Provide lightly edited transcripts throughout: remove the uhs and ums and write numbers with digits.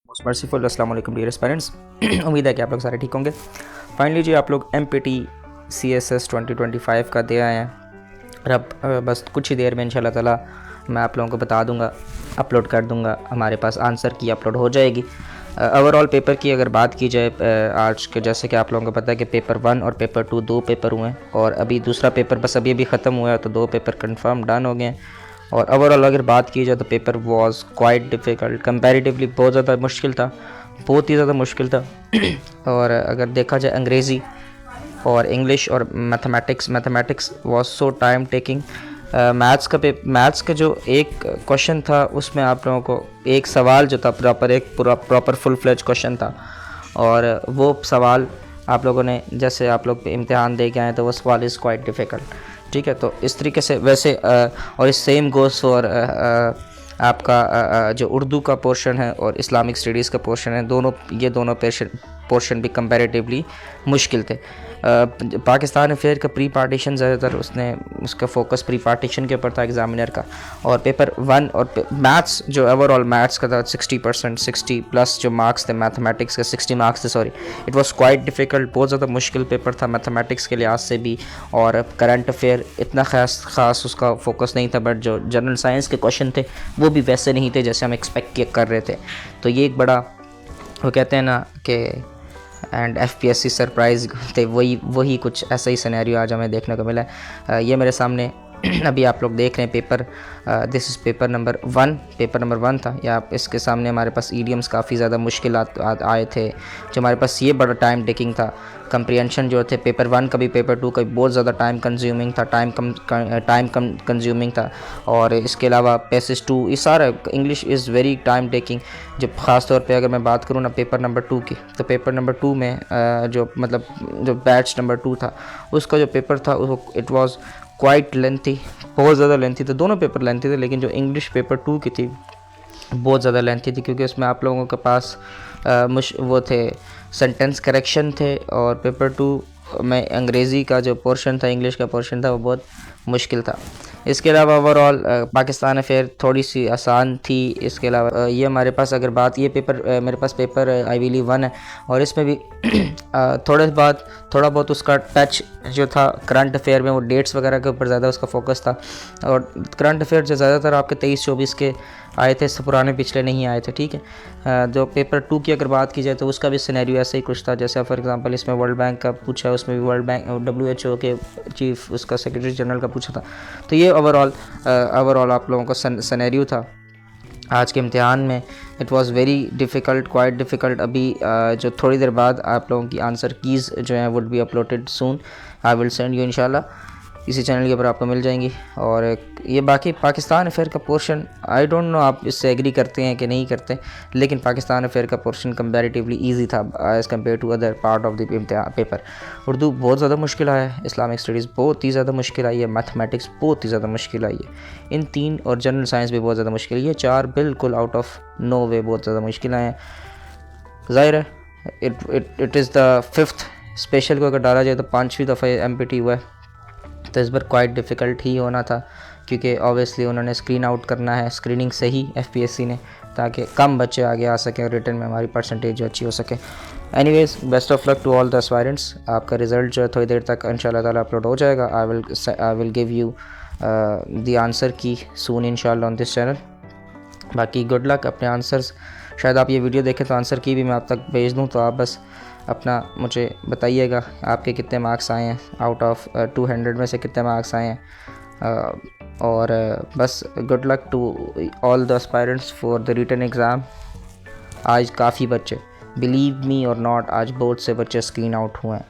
Most merciful अस्सलाम वालेकुम dear parents. उम्मीद है कि आप लोग सारे ठीक होंगे। फाइनली जी आप लोग MPT CSS 2025 का दे आए हैं और अब बस कुछ ही देर में इंशाल्लाह ताला मैं आप लोगों को बता दूंगा, अपलोड कर दूंगा। हमारे पास आंसर की अपलोड हो जाएगी। ओवरऑल पेपर की अगर बात की जाए आज के, जैसे कि आप लोगों को पता है कि पेपर 1 और पेपर 2 दो पेपर हुए हैं और अभी दूसरा पेपर बस अभी ख़त्म हुआ है, तो दो पेपर कंफर्म डन हो गए हैं। और ओवरऑल अगर बात की जाए तो paper was quite difficult, comparatively बहुत ज़्यादा मुश्किल था, बहुत ही ज़्यादा मुश्किल था। और अगर देखा जाए अंग्रेज़ी और इंग्लिश और mathematics was so time taking. Maths का जो एक क्वेश्चन था उसमें आप लोगों को एक सवाल जो था प्रॉपर फुल फ्लेज क्वेश्चन था, और वो सवाल आप लोगों ने जैसे आप लोग इम्तिहान दे के आए तो वो सवाल इज़ क्वाइट डिफ़िकल्ट। ठीक है, तो इस तरीके से वैसे और इस सेम गोस और आपका जो उर्दू का पोर्शन है और इस्लामिक स्टडीज़ का पोर्शन है, ये दोनों पोर्शन भी कंपैरेटिवली मुश्किल थे। पाकिस्तान अफेयर का प्री पार्टीशन ज़्यादातर उसका फोकस प्री पार्टीशन के ऊपर था एग्ज़ामिनर का, और पेपर 1 और मैथ्स जो ओवरऑल मैथ्स का था 60%, 60 प्लस जो मार्क्स थे, मैथमेटिक्स के 60 मार्क्स थे, sorry it was quite difficult. बहुत ज़्यादा मुश्किल पेपर था मैथमेटिक्स के लिहाज से भी, और करंट अफेयर इतना ख़ास उसका फोकस नहीं था, बट जो जनरल साइंस के क्वेश्चन थे वो भी वैसे नहीं थे जैसे हम एक्सपेक्ट कर रहे थे। तो ये एक बड़ा, वो कहते हैं ना कि एंड FPSC सरप्राइज़ थे, वही कुछ ऐसा ही सिनेरियो आज हमें देखने को मिला है। ये मेरे सामने अभी आप लोग देख रहे हैं paper, this is paper number 1 था। या इसके सामने हमारे पास ईडियम्स काफ़ी ज़्यादा मुश्किल आए थे, जो हमारे पास ये बड़ा टाइम टेकिंग था। कंप्रीहेंशन जो थे पेपर 1 का भी पेपर 2 का भी बहुत ज़्यादा टाइम कंज्यूमिंग था। और इसके अलावा पैसेज 2 ये सारा English is very time taking. जो ख़ास तौर पे अगर मैं बात करूँ ना पेपर नंबर 2 की, तो पेपर नंबर 2 में जो बैच नंबर 2 था उसका जो पेपर था वो इट वाज क्वाइट लेंथी, बहुत ज़्यादा लेंथी था। दोनों पेपर लेंथी थे, लेकिन जो इंग्लिश पेपर 2 की थी बहुत ज़्यादा लेंथी थी, क्योंकि उसमें आप लोगों के पास वो थे सेंटेंस करेक्शन थे, और पेपर 2 में अंग्रेज़ी का जो पोर्शन था, इंग्लिश का पोर्शन था, वो बहुत मुश्किल था। इसके अलावा ओवरऑल पाकिस्तान अफेयर थोड़ी सी आसान थी। इसके अलावा ये हमारे पास अगर बात, ये पेपर मेरे पास पेपर आई बिलीव 1 है, और इसमें भी थोड़ा बहुत उसका टच जो था करंट अफेयर में, वो डेट्स वगैरह के ऊपर ज़्यादा उसका फोकस था। और करंट अफेयर जो ज़्यादातर आपके 23-24 के आए थे, पुराने पिछले नहीं आए थे। ठीक है, जो पेपर 2 की अगर बात की जाए तो उसका भी सिनेरियो ऐसा ही कुछ था। जैसे फॉर एग्जांपल इसमें वर्ल्ड बैंक का पूछा है, उसमें भी वर्ल्ड बैंक WHO के चीफ उसका सेक्रेटरी जनरल का पूछा था। तो ये ओवरऑल आप लोगों का सिनेरियो था आज के इम्तिहान में। It was very difficult, quite difficult. अभी जो थोड़ी देर बाद आप लोगों की आंसर कीज़ जो हैं would be uploaded soon, I will send you इंशाल्लाह, इसी चैनल के ऊपर आपको मिल जाएंगी। और ये बाकी पाकिस्तान अफेयर का पोर्शन, आई डोंट नो आप इससे एग्री करते हैं कि नहीं करते, लेकिन पाकिस्तान अफेयर का पोर्शन कंपैरेटिवली इजी था as compared to other part of the paper. Urdu बहुत ज़्यादा मुश्किल आया है, इस्लामिक स्टडीज़ बहुत ही ज़्यादा मुश्किल आई है, मैथमेटिक्स बहुत ही ज़्यादा मुश्किल आई है, इन 3 और जनरल साइंस भी बहुत ज़्यादा मुश्किल है। ये 4 बिल्कुल आउट ऑफ नो वे बहुत ज़्यादा मुश्किल आए हैं। ज़ाहिर है it is the 5th special को अगर डाला जाए तो 5वीं दफ़ा MPT हुआ है, तो इस बार क्वाइट डिफ़िकल्ट ही होना था, क्योंकि ऑब्वियसली उन्होंने स्क्रीन आउट करना है, स्क्रीनिंग से ही FPSC ने, ताकि कम बच्चे आगे आ सकें और रिटर्न में हमारी परसेंटेज जो अच्छी हो सके। Anyways, best of luck to all the aspirants. आपका रिज़ल्ट जो है थोड़ी देर तक इंशाल्लाह ताला अपलोड हो जाएगा। I will give you the answer की सून इंशाल्लाह ऑन दिस चैनल। बाकी गुड लक, अपने आंसर्स, शायद आप ये वीडियो देखें तो आंसर की भी मैं आप तक भेज दूँ, तो आप बस अपना मुझे बताइएगा आपके कितने मार्क्स आए हैं, आउट ऑफ 200 में से कितने मार्क्स आए हैं। और बस good luck to all the aspirants for the written exam. आज काफ़ी बच्चे, बिलीव मी और नॉट, आज बहुत से बच्चे स्क्रीन आउट हुए हैं।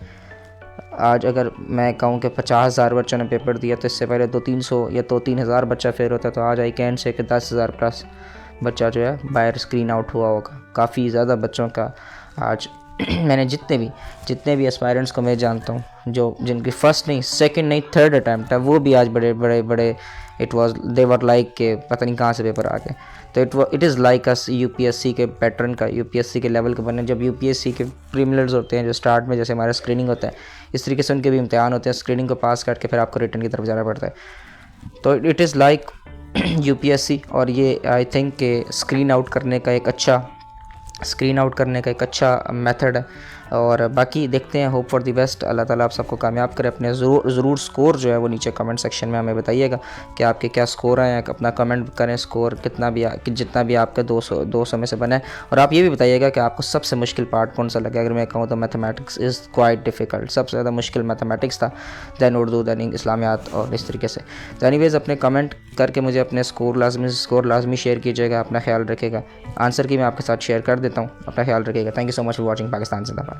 आज अगर मैं कहूँ कि 50,000 बच्चों ने पेपर दिया, तो इससे पहले 200-300 या 2-3,000 बच्चा फेल होता, तो आज आई कैन से कि 10,000 प्लस बच्चा जो है बाहर स्क्रीन आउट हुआ होगा। काफ़ी ज़्यादा बच्चों का आज मैंने जितने भी एस्पायरेंट्स को मैं जानता हूँ, जो जिनकी फर्स्ट नहीं, सेकंड नहीं, थर्ड अटैम्प्ट है, वो भी आज बड़े it was they were like के पता नहीं कहाँ से पेपर आ गए। तो it is like us UPSC के पैटर्न का, UPSC के लेवल के बनने, जब UPSC के प्रीलिम्स होते हैं जो स्टार्ट में जैसे हमारा स्क्रीनिंग होता है, इस तरीके से उनके भी इम्तिहान होते हैं। स्क्रीनिंग को पास करके फिर आपको रिटर्न की तरफ जाना पड़ता है। तो इट इज़ लाइक UPSC, और ये आई थिंक के स्क्रीन आउट करने का एक अच्छा स्क्रीन आउट करने का एक अच्छा मेथड है। और बाकी देखते हैं, होप फॉर द बेस्ट। अल्लाह ताला आप सबको कामयाब करे। अपने ज़रूर स्कोर जो है वो नीचे कमेंट सेक्शन में हमें बताइएगा कि आपके क्या स्कोर आए हैं। अपना कमेंट करें स्कोर कितना भी जितना भी आपका 200 में से बना है। और आप ये भी बताइएगा कि आपको सबसे मुश्किल पार्ट कौन सा लगा। अगर मैं कहूँ तो मैथमेटिक्स इज़ क्वाइट डिफ़िकल्ट, सबसे ज़्यादा मुश्किल मैथमेटिक्स था, दैन उर्दू, दैन इस्लामियात और इस तरीके से। तो एनीवेज़ अपने कमेंट करके मुझे अपने स्कोर लाजमी शेयर कीजिएगा। अपना ख्याल रखिएगा। आंसर की मैं आपके साथ शेयर कर देता हूँ। अपना ख्याल रखिएगा। Thank you so much for watching. Pakistan जिंदाबाद।